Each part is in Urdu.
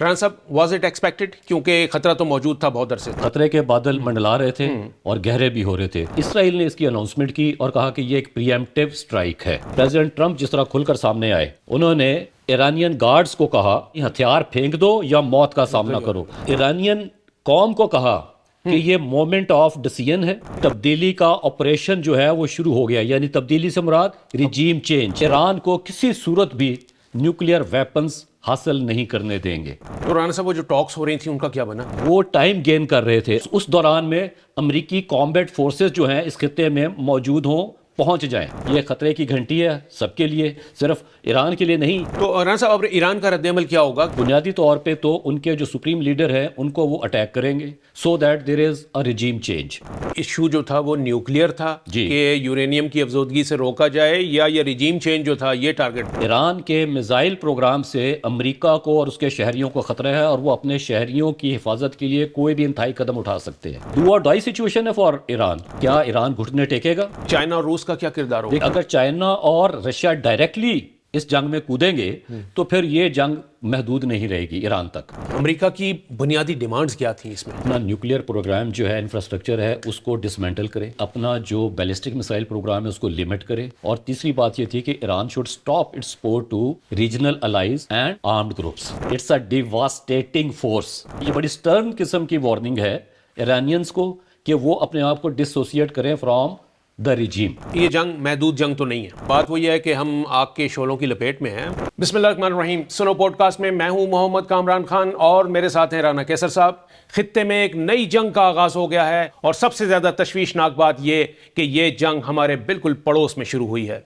رانا صاحب واز اٹ ایکسپیکٹڈ؟ کیونکہ خطرہ تو موجود تھا بہت عرصے سے. خطرے کے بادل منڈلا رہے تھے اور گہرے بھی ہو رہے تھے. اسرائیل نے اس کی اناؤنسمنٹ کی اور کہا کہ یہ ایک پریمپٹیو سٹرائک ہے. پریزیڈنٹ ٹرمپ جس طرح کھل کر سامنے آئے، انہوں نے ایرانین گارڈز کو کہا ہتھیار پھینک دو یا موت کا سامنا کرو. ایرانین قوم کو کہا کہ یہ مومنٹ آف ڈیسیژن ہے، تبدیلی کا آپریشن جو ہے وہ شروع ہو گیا. یعنی تبدیلی سے مراد ریجیم چینج. ایران کو کسی صورت بھی نیوکلیئر ویپنز حاصل نہیں کرنے دیں گے. تو رانا صاحب وہ جو ٹاکس ہو رہی تھیں ان کا کیا بنا؟ وہ ٹائم گین کر رہے تھے. اس دوران میں امریکی کامبیٹ فورسز جو ہیں اس خطے میں موجود ہوں، پہنچ جائیں. یہ خطرے کی گھنٹی ہے سب کے لیے، صرف ایران کے لیے نہیں. تو رانا صاحب اب ایران کا رد عمل کیا ہوگا؟ بنیادی طور پہ تو ان کے جو سپریم لیڈر ہیں ان کو وہ اٹیک کریں گے so that there is a regime change. Issue جو تھا وہ نیوکلیئر تھا جی. کہ یورینیم کی افزودگی سے روکا جائے، یا یہ ریجیم چینج جو تھا یہ ٹارگٹ؟ ایران کے میزائل پروگرام سے امریکہ کو اور اس کے شہریوں کو خطرہ ہے، اور وہ اپنے شہریوں کی حفاظت کے لیے کوئی بھی انتہائی قدم اٹھا سکتے ہیں. ڈو اور ڈائی سچویشن ہے فار ایران. کیا ایران گھٹنے ٹیکے گا؟ چائنا اور روس کا کیا کردار ہوگا؟ اگر چائنا اور رشیا ڈائریکٹلی اس جنگ میں کودیں گے تو پھر یہ جنگ محدود نہیں رہے گی ایران تک. امریکہ کی بنیادی ڈیمانڈز کیا تھیں اس میں؟ اپنا نیوکلیئر پروگرام جو ہے، انفراسٹرکچر ہے، اس کو ڈسمینٹل کرے. اپنا جو بیلسٹک مسائل پروگرام ہے اس کو لمٹ کرے. اور تیسری بات یہ تھی کہ Iran should stop its support to regional allies and armed groups. It's a devastating force. یہ بڑی سٹرن قسم کی وارننگ ہے ایرانینز کو کہ وہ اپنے آپ کو ڈسوسیٹ کریں فرام دا ریجیم. یہ جنگ محدود جنگ تو نہیں ہے. بات وہ یہ ہے کہ ہم آگ کے شعلوں کی لپیٹ میں ہیں. بسم اللہ الرحمن الرحیم. سنو پوڈ کاسٹ میں میں ہوں محمد کامران خان اور میرے ساتھ ہیں رانا کیسر صاحب. خطے میں ایک نئی جنگ کا آغاز ہو گیا ہے، اور سب سے زیادہ تشویشناک بات یہ کہ یہ جنگ ہمارے بالکل پڑوس میں شروع ہوئی ہے.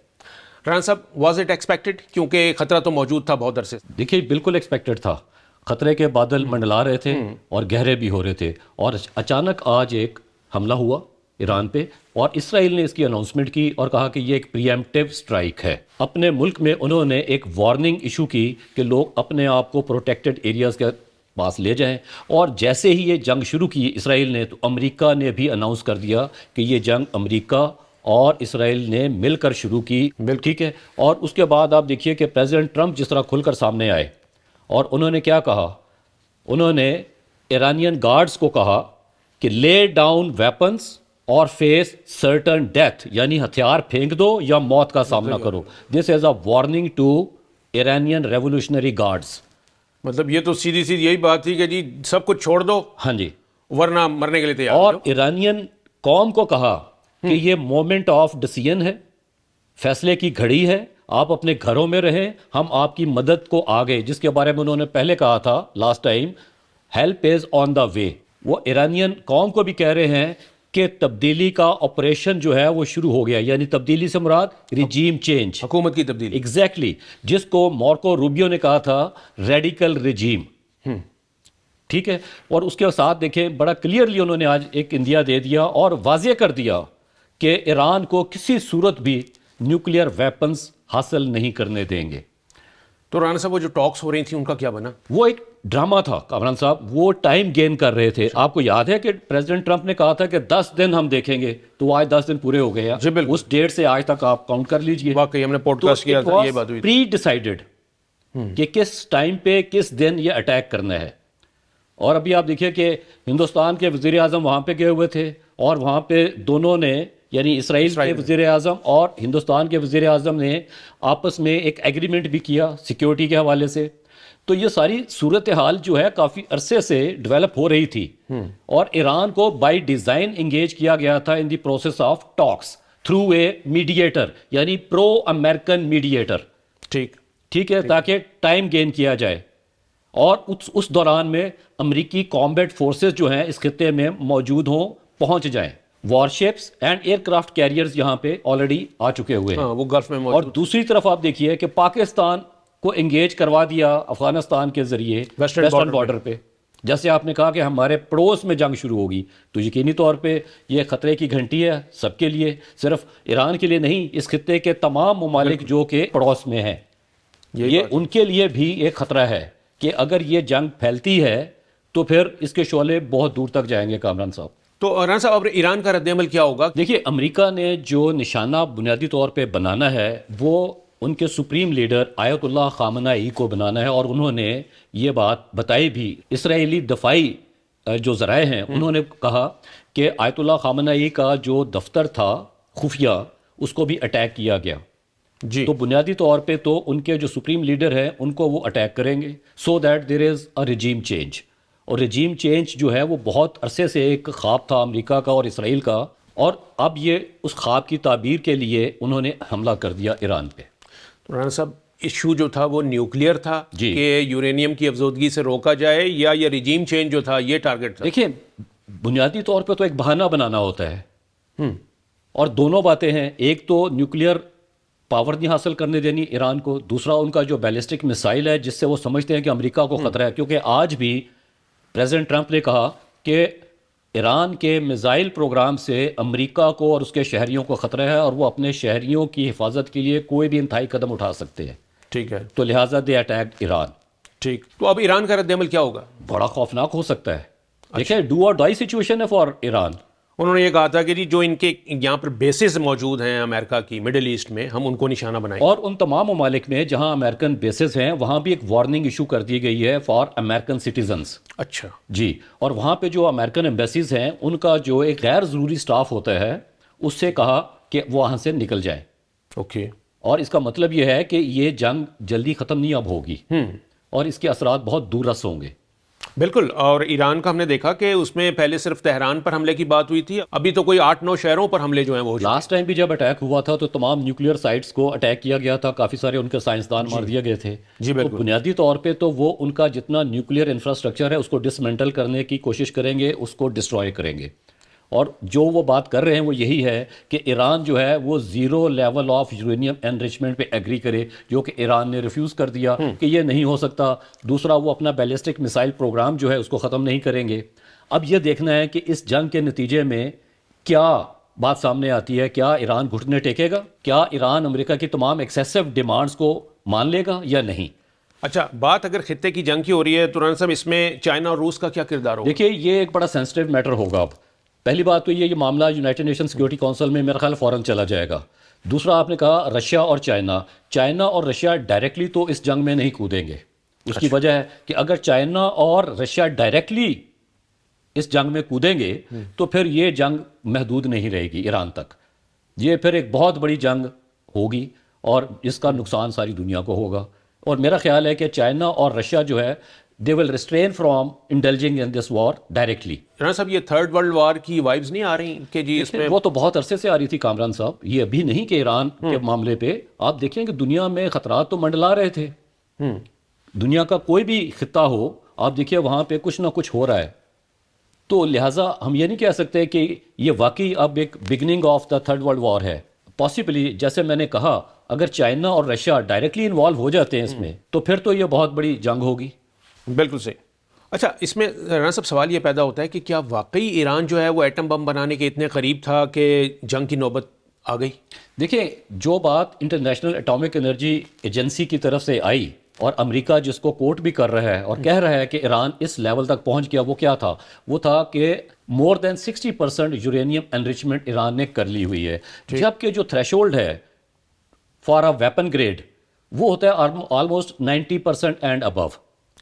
رانا صاحب واز اٹ ایکسپیکٹڈ؟ کیونکہ خطرہ تو موجود تھا بہت عرصے سے. دیکھیے بالکل ایکسپیکٹڈ تھا. خطرے کے بادل منڈلا رہے تھے اور گہرے بھی ہو رہے تھے، اور اچانک آج ایک حملہ ہوا ایران پہ، اور اسرائیل نے اس کی اناؤنسمنٹ کی اور کہا کہ یہ ایک پریمپٹیو سٹرائک ہے. اپنے ملک میں انہوں نے ایک وارننگ ایشو کی کہ لوگ اپنے آپ کو پروٹیکٹڈ ایریاز کے پاس لے جائیں. اور جیسے ہی یہ جنگ شروع کی اسرائیل نے، تو امریکہ نے بھی اناؤنس کر دیا کہ یہ جنگ امریکہ اور اسرائیل نے مل کر شروع کی. ٹھیک ہے. اور اس کے بعد آپ دیکھیے کہ پریزیڈنٹ ٹرمپ جس طرح کھل کر سامنے آئے، اور انہوں نے کیا کہا؟ انہوں نے ایرانین گارڈز کو کہا کہ لے ڈاؤن ویپنز اور فیس سرٹن ڈیتھ. یعنی ہتھیار پھینک دو یا موت کا سامنا کرو. This is a warning to Iranian revolutionary guards. مطلب یہ تو سیدھی سیدھی یہی بات تھی کہ جی سب کچھ چھوڑ دو، ہاں جی، ورنہ مرنے کے لیے تیار. اور ایرانین قوم کو کہا کہ یہ مومنٹ آف ڈیسیژن ہے، فیصلے کی گھڑی ہے، آپ اپنے گھروں میں رہیں، ہم آپ کی مدد کو آ گئے. جس کے بارے میں انہوں نے پہلے کہا تھا لاسٹ ٹائم، ہیلپ از آن دا وے. وہ ایرانین قوم کو بھی کہہ رہے ہیں کہ تبدیلی کا آپریشن جو ہے وہ شروع ہو گیا. یعنی تبدیلی سے مراد ریجیم چینج، حکومت کی تبدیلی. ایگزیکٹلی جس کو مارکو روبیو نے کہا تھا ریڈیکل ریجیم. ٹھیک ہے. اور اس کے ساتھ دیکھیں بڑا کلیئرلی انہوں نے آج ایک اندیا دے دیا اور واضح کر دیا کہ ایران کو کسی صورت بھی نیوکلیئر ویپنز حاصل نہیں کرنے دیں گے. تو رانا صاحب وہ جو ٹاکس ہو رہی تھیں ان کا کیا بنا؟ وہ ایک ڈرامہ تھا کامران صاحب. وہ ٹائم گین کر رہے تھے. آپ کو یاد ہے کہ پریزیڈنٹ ٹرمپ نے کہا تھا کہ 10 دن ہم دیکھیں گے، تو آج 10 دن پورے ہو گئے. اس ڈیٹ سے آج تک آپ کاؤنٹ کر لیجئے. واقعی ہم نے پوڈ کاسٹ کیا تھا، یہ بات ہوئی پری ڈیسائیڈڈ کہ کس ٹائم پہ کس دن یہ اٹیک کرنا ہے. اور ابھی آپ دیکھیے کہ ہندوستان کے وزیر اعظم وہاں پہ گئے ہوئے تھے، اور وہاں پہ دونوں نے، یعنی اسرائیل کے وزیر اعظم اور ہندوستان کے وزیر اعظم نے آپس میں ایک ایگریمنٹ بھی کیا سیکیورٹی کے حوالے سے. تو یہ ساری صورتحال جو ہے کافی عرصے سے ڈیولپ ہو رہی تھی، اور ایران کو بائی ڈیزائن انگیج کیا گیا تھا in the process of talks through a mediator, یعنی پرو امریکن میڈیٹر. ٹھیک ہے، تاکہ ٹائم گین کیا جائے. اور اس دوران میں امریکی کامبیٹ فورسز جو ہیں اس خطے میں موجود ہوں، پہنچ جائیں. Warships and aircraft carriers یہاں پہ آلریڈی آ چکے ہوئے ہیں، وہ گلف میں موجود. اور دوسری طرف آپ دیکھیے کہ پاکستان کو انگیج کروا دیا افغانستان کے ذریعے ویسٹرن بارڈر پہ. جیسے آپ نے کہا کہ ہمارے پڑوس میں جنگ شروع ہوگی، تو یقینی طور پہ یہ خطرے کی گھنٹی ہے سب کے لیے، صرف ایران کے لیے نہیں، اس خطے کے تمام ممالک جو کہ پڑوس میں ہیں، یہ ان کے لیے بھی ایک خطرہ ہے کہ اگر یہ جنگ پھیلتی ہے تو پھر اس کے شعلے بہت دور تک جائیں گے. کامران صاحب تو رانا صاحب اب ایران کا رد عمل کیا ہوگا؟ دیکھیے امریکہ نے جو نشانہ بنیادی طور پہ بنانا ہے وہ ان کے سپریم لیڈر آیت اللہ خامنہ ای کو بنانا ہے، اور انہوں نے یہ بات بتائی بھی۔ اسرائیلی دفاعی جو ذرائع ہیں انہوں نے کہا کہ آیت اللہ خامنہ ای کا جو دفتر تھا خفیہ، اس کو بھی اٹیک کیا گیا۔ جی تو بنیادی طور پہ تو ان کے جو سپریم لیڈر ہیں ان کو وہ اٹیک کریں گے، so that there is a regime change. اور رجیم چینج جو ہے وہ بہت عرصے سے ایک خواب تھا امریکہ کا اور اسرائیل کا، اور اب یہ اس خواب کی تعبیر کے لیے انہوں نے حملہ کر دیا ایران پہ۔ تو رانا صاحب ایشو جو تھا وہ نیوکلیئر تھا جی کہ یورینیم کی افزودگی سے روکا جائے، یا یہ رجیم چینج جو تھا یہ ٹارگٹ تھا؟ دیکھیں بنیادی طور پہ تو ایک بہانہ بنانا ہوتا ہے، اور دونوں باتیں ہیں، ایک تو نیوکلیئر پاور نہیں حاصل کرنے دینی ایران کو، دوسرا ان کا جو بیلسٹک میسائل ہے جس سے وہ سمجھتے ہیں کہ امریکہ کو خطرہ ہے، کیونکہ آج بھی پریزیڈنٹ ٹرمپ نے کہا کہ ایران کے میزائل پروگرام سے امریکہ کو اور اس کے شہریوں کو خطرہ ہے، اور وہ اپنے شہریوں کی حفاظت کے لیے کوئی بھی انتہائی قدم اٹھا سکتے ہیں، ٹھیک ہے، تو لہٰذا دے اٹیکڈ ایران۔ ٹھیک، تو اب ایران کا رد عمل کیا ہوگا؟ بڑا خوفناک ہو سکتا ہے، دیکھیں ڈو اور ڈائی سچویشن ہے فار ایران۔ انہوں نے یہ کہا تھا کہ جی جو ان کے یہاں پر بیسز موجود ہیں امریکہ کی مڈل ایسٹ میں، ہم ان کو نشانہ بنائیں گے، اور ان تمام ممالک میں جہاں امریکن بیسز ہیں وہاں بھی ایک وارننگ ایشو کر دی گئی ہے فار امریکن سٹیزنز۔ اچھا جی، اور وہاں پہ جو امریکن ایمبیسیز ہیں ان کا جو ایک غیر ضروری سٹاف ہوتا ہے اس سے کہا کہ وہ وہاں سے نکل جائیں، اوکے، اور اس کا مطلب یہ ہے کہ یہ جنگ جلدی ختم نہیں اب ہوگی، اور اس کے اثرات بہت دور رس ہوں گے۔ بالکل۔ اور ایران کا ہم نے دیکھا کہ اس میں پہلے صرف تہران پر حملے کی بات ہوئی تھی، ابھی تو کوئی 8-9 شہروں پر حملے جو ہیں وہ ہو چکے ہیں۔ لاسٹ ٹائم بھی جب اٹیک ہوا تھا تو تمام نیوکلیئر سائٹس کو اٹیک کیا گیا تھا، کافی سارے ان کے سائنسدان مار دیے گئے تھے۔ جی تو بالکل، بنیادی طور پہ تو وہ ان کا جتنا نیوکلیئر انفراسٹرکچر ہے اس کو ڈسمنٹل کرنے کی کوشش کریں گے، اس کو ڈسٹروائے کریں گے، اور جو وہ بات کر رہے ہیں وہ یہی ہے کہ ایران جو ہے وہ zero level of uranium enrichment پہ ایگری کرے، جو کہ ایران نے ریفیوز کر دیا کہ یہ نہیں ہو سکتا۔ دوسرا، وہ اپنا بیلسٹک میسائل پروگرام جو ہے اس کو ختم نہیں کریں گے۔ اب یہ دیکھنا ہے کہ اس جنگ کے نتیجے میں کیا بات سامنے آتی ہے، کیا ایران گھٹنے ٹیکے گا، کیا ایران امریکہ کی تمام ایکسیسو ڈیمانڈز کو مان لے گا یا نہیں۔ اچھا، بات اگر خطے کی جنگ کی ہو رہی ہے تو رانا صاحب اس میں چائنا اور روس کا کیا کردار ہوگا؟ دیکھیے یہ ایک بڑا سینسٹیو میٹر ہوگا۔ اب پہلی بات تو یہ معاملہ یونائٹڈ نیشن سیکورٹی کونسل میں میرا خیال فوراً چلا جائے گا۔ دوسرا، آپ نے کہا رشیا اور چائنا اور رشیا ڈائریکٹلی تو اس جنگ میں نہیں کودیں گے۔ اس کی وجہ ہے کہ اگر چائنا اور رشیا ڈائریکٹلی اس جنگ میں کودیں گے تو پھر یہ جنگ محدود نہیں رہے گی ایران تک، یہ پھر ایک بہت بڑی جنگ ہوگی اور اس کا نقصان ساری دنیا کو ہوگا۔ اور میرا خیال ہے کہ چائنا اور رشیا جو ہے they will restrain from indulging in this war directly۔ Rana صاحب یہ تھرڈ ورلڈ وار کی وائبز نہیں آ رہی کہ جی اس میں؟ وہ تو بہت عرصے سے آ رہی تھی کامران صاحب، یہ ابھی نہیں کہ ایران کے معاملے پہ آپ دیکھیں کہ دنیا میں خطرات تو منڈلا رہے تھے، دنیا کا کوئی بھی خطہ ہو آپ دیکھیے وہاں پہ کچھ نہ کچھ ہو رہا ہے، تو لہٰذا ہم یہ نہیں کہہ سکتے کہ یہ واقعی اب ایک beginning of the third world war ہے۔ پاسبلی جیسے میں نے کہا اگر چائنا اور رشیا ڈائریکٹلی انوالو ہو جاتے ہیں اس میں تو پھر تو یہ بہت بڑی جنگ ہوگی۔ بالکل صحیح۔ اچھا، اس میں رانا صاحب سوال یہ پیدا ہوتا ہے کہ کیا واقعی ایران جو ہے وہ ایٹم بم بنانے کے اتنے قریب تھا کہ جنگ کی نوبت آ گئی؟ دیکھیں جو بات انٹرنیشنل اٹامک انرجی ایجنسی کی طرف سے آئی اور امریکہ جس کو کوٹ بھی کر رہا ہے اور کہہ رہا ہے کہ ایران اس لیول تک پہنچ گیا، وہ کیا تھا؟ وہ تھا کہ مور دین 60% یورینیم انریچمنٹ ایران نے کر لی ہوئی ہے، جبکہ جو تھریشولڈ ہے فار اے ویپن گریڈ وہ ہوتا ہے آلموسٹ 90% اینڈ ابو۔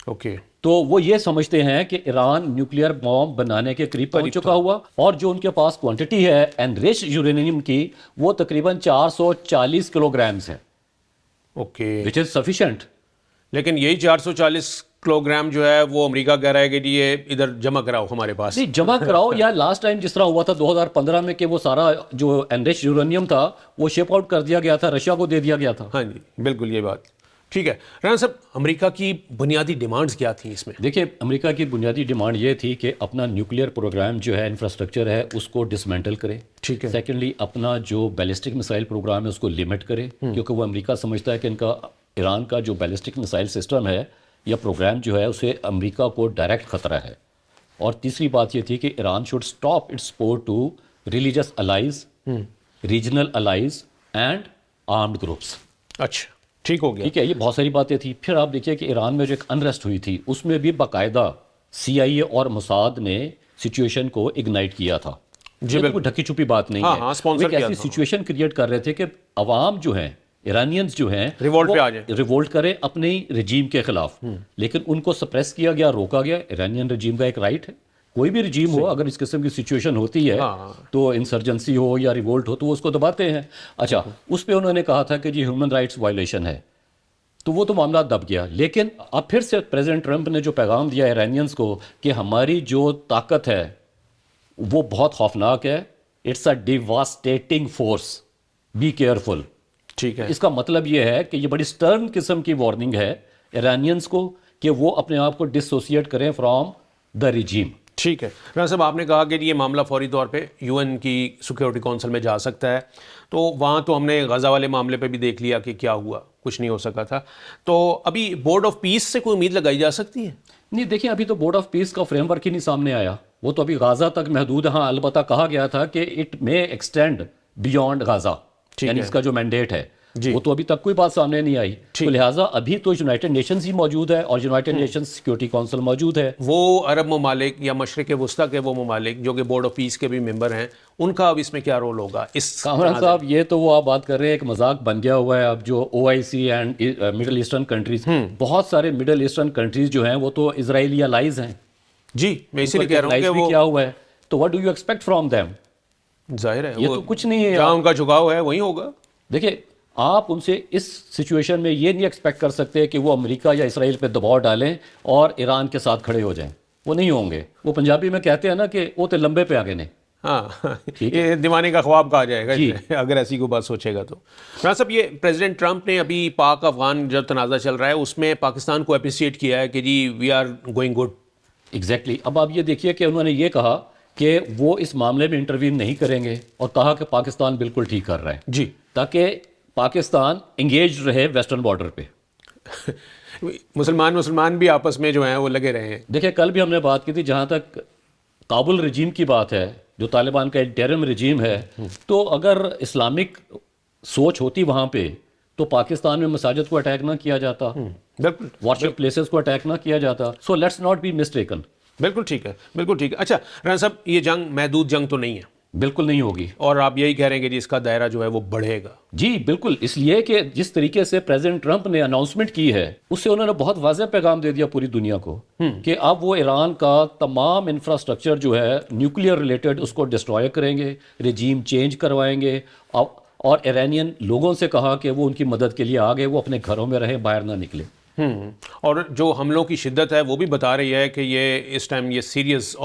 اوکے، تو وہ یہ سمجھتے ہیں کہ ایران نیوکلیئر بام بنانے کے قریب پہنچ چکا ہوا، اور جو ان کے پاس کوانٹٹی ہے انریچ یورینیم کی وہ تقریباً 440 کلو گرامز ہے، اوکے، وچ از سفیشینٹ۔ لیکن یہی 440 کلو گرام جو ہے وہ امریکہ کہہ رہا ہے کہ جی یہ ادھر جمع کراؤ ہمارے پاس۔ نہیں جمع کراؤ، یا لاسٹ ٹائم جس طرح ہوا تھا 2015 میں کہ وہ سارا جو انریچ یورینیم تھا وہ شپ آؤٹ کر دیا گیا تھا، رشیا کو دے دیا گیا تھا۔ ہاں جی بالکل، یہ بات ٹھیک ہے۔ رانا صاحب امریکہ کی بنیادی ڈیمانڈز کیا تھیں اس میں؟ دیکھیں امریکہ کی بنیادی ڈیمانڈ یہ تھی کہ اپنا نیوکلیئر پروگرام جو ہے انفراسٹرکچر ہے اس کو ڈسمینٹل کرے، ٹھیک ہے، سیکنڈلی اپنا جو بیلسٹک میسائل پروگرام ہے اس کو لمٹ کرے، کیونکہ وہ امریکہ سمجھتا ہے کہ ایران کا جو بیلسٹک میسائل سسٹم ہے یا پروگرام جو ہے اسے امریکہ کو ڈائریکٹ خطرہ ہے۔ اور تیسری بات یہ تھی کہ Iran should stop its support to religious allies, regional allies and armed groups. اچھا ٹھیک ہو گیا، ٹھیک ہے، یہ بہت ساری باتیں تھیں۔ پھر آپ دیکھیے کہ ایران میں جو ایک انریسٹ ہوئی تھی اس میں بھی باقاعدہ CIA اور موساد نے سچویشن کو اگنائٹ کیا تھا۔ جی یہ تو کوئی ڈھکی چھپی بات نہیں ہے، ہاں وہ ایک ایسی سچویشن کریٹ کر رہے تھے کہ عوام جو ہیں ایرانینز جو ہیں ریوولٹ پہ آ جائیں، ریوولٹ کریں اپنے رجیم کے خلاف، لیکن ان کو سپریس کیا گیا، روکا گیا۔ ایرانین رجیم کا ایک رائٹ ہے، کوئی بھی رجیم ہو اگر اس قسم کی سچویشن ہوتی ہے تو انسرجنسی ہو یا ریوولٹ ہو تو وہ اس کو دباتے ہیں۔ اچھا، اس پہ انہوں نے کہا تھا کہ جی ہیومن رائٹس وائلیشن ہے، تو وہ تو معاملہ دب گیا۔ لیکن اب پھر سے پریزیڈنٹ ٹرمپ نے جو پیغام دیا ایرانینز کو کہ ہماری جو طاقت ہے وہ بہت خوفناک ہے، it's a devastating force, be careful. ٹھیک ہے، اس کا مطلب یہ ہے کہ یہ بڑی سٹرن قسم کی وارننگ ہے ایرانینز کو کہ وہ اپنے آپ کو ڈسوسیٹ کریں فرام دا ریجیم۔ ٹھیک ہے رانا صاحب، آپ نے کہا کہ یہ معاملہ فوری طور پہ یو این کی سیکیورٹی کونسل میں جا سکتا ہے، تو وہاں تو ہم نے غزہ والے معاملے پہ بھی دیکھ لیا کہ کیا ہوا، کچھ نہیں ہو سکا تھا، تو ابھی بورڈ آف پیس سے کوئی امید لگائی جا سکتی ہے؟ نہیں، دیکھیں ابھی تو بورڈ آف پیس کا فریم ورک ہی نہیں سامنے آیا، وہ تو ابھی غازہ تک محدود ہے۔ ہاں البتہ کہا گیا تھا کہ اٹ مے ایکسٹینڈ بیونڈ غازہ، یعنی اس کا جو مینڈیٹ ہے وہ تو ابھی تک کوئی بات سامنے نہیں آئی، تو لہٰذا ابھی تو یونائٹڈ نیشنز ہی موجود ہے اور یونائٹڈ نیشنز سیکیورٹی کونسل موجود ہے۔ وہ عرب ممالک یا مشرق وسطیٰ کے وہ ممالک جو کہ بورڈ آف پیس کے بھی ممبر ہیں، ان کا اب اس میں کیا رول ہوگا؟ اس کامران صاحب یہ تو وہ آپ بات کر رہے ہیں، ایک مذاق بن گیا ہوا ہے اب جو او آئی سی اینڈ مڈل ایسٹرن کنٹریز، بہت سارے مڈل ایسٹرن کنٹریز جو ہیں وہ تو اسرائیلی الائز ہیں۔ جی میں اسی لیے کہہ رہا ہوں کہ وہ کیا ہوا ہے، تو what do you expect from them؟ ظاہر ہے یہ تو کچھ نہیں ہے۔ جہاں ان کا جھکاؤ ہے وہیں ہوگا۔ دیکھیں آپ ان سے اس سچویشن میں یہ نہیں ایکسپیکٹ کر سکتے کہ وہ امریکہ یا اسرائیل پہ دباؤ ڈالیں اور ایران کے ساتھ کھڑے ہو جائیں، وہ نہیں ہوں گے۔ وہ پنجابی میں کہتے ہیں نا کہ وہ تے لمبے پہ آگے نے، ہاں یہ دیوانے کا خواب کہا جائے گا اگر ایسی کوئی بات سوچے گا تو۔ رانا صاحب یہ پریزیڈنٹ ٹرمپ نے ابھی پاک افغان جو تنازع چل رہا ہے اس میں پاکستان کو اپریشیٹ کیا ہے کہ جی we are going good. Exactly. اب آپ یہ دیکھیے کہ انہوں نے یہ کہا کہ وہ اس معاملے میں انٹروین نہیں کریں گے اور کہا کہ پاکستان بالکل ٹھیک کر رہا ہے، جی، تاکہ پاکستان انگیج رہے ویسٹرن بارڈر پہ۔ مسلمان بھی آپس میں جو ہیں وہ لگے رہے ہیں۔ دیکھیں کل بھی ہم نے بات کی تھی، جہاں تک کابل رجیم کی بات ہے جو طالبان کا انٹرم رجیم ہے، تو اگر اسلامک سوچ ہوتی وہاں پہ تو پاکستان میں مساجد کو اٹیک نہ کیا جاتا، بالکل ورشپ پلیسز کو اٹیک نہ کیا جاتا۔ So let's not be mistaken. بالکل ٹھیک ہے، بالکل ٹھیک ہے۔ اچھا رانا صاحب یہ جنگ محدود جنگ تو نہیں ہے، بالکل نہیں ہوگی، اور آپ یہی کہہ رہے ہیں کہ جی اس کا دائرہ جو ہے وہ بڑھے گا؟ جی بالکل، اس لیے کہ جس طریقے سے پریزیڈنٹ ٹرمپ نے اناؤنسمنٹ کی ہے اس سے انہوں نے بہت واضح پیغام دے دیا پوری دنیا کو کہ اب وہ ایران کا تمام انفراسٹرکچر جو ہے نیوکلیئر ریلیٹڈ اس کو ڈسٹروائے کریں گے، رجیم چینج کروائیں گے، اور ایرانین لوگوں سے کہا کہ وہ ان کی مدد کے لیے آگے، وہ اپنے گھروں میں رہیں، باہر نہ نکلے۔ اور جو حملوں کی شدت ہے وہ بھی بتا رہی ہے کہ یہ اس ٹائم یہ سیریس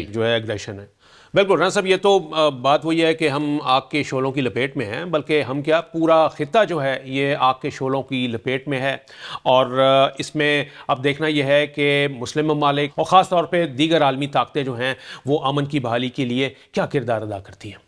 جو ہے ایگریشن ہے۔ بالکل رانا صاحب، یہ تو بات وہی ہے کہ ہم آگ کے شعلوں کی لپیٹ میں ہیں، بلکہ ہم کیا پورا خطہ جو ہے یہ آگ کے شعلوں کی لپیٹ میں ہے، اور اس میں اب دیکھنا یہ ہے کہ مسلم ممالک اور خاص طور پہ دیگر عالمی طاقتیں جو ہیں وہ امن کی بحالی کے لیے کیا کردار ادا کرتی ہیں۔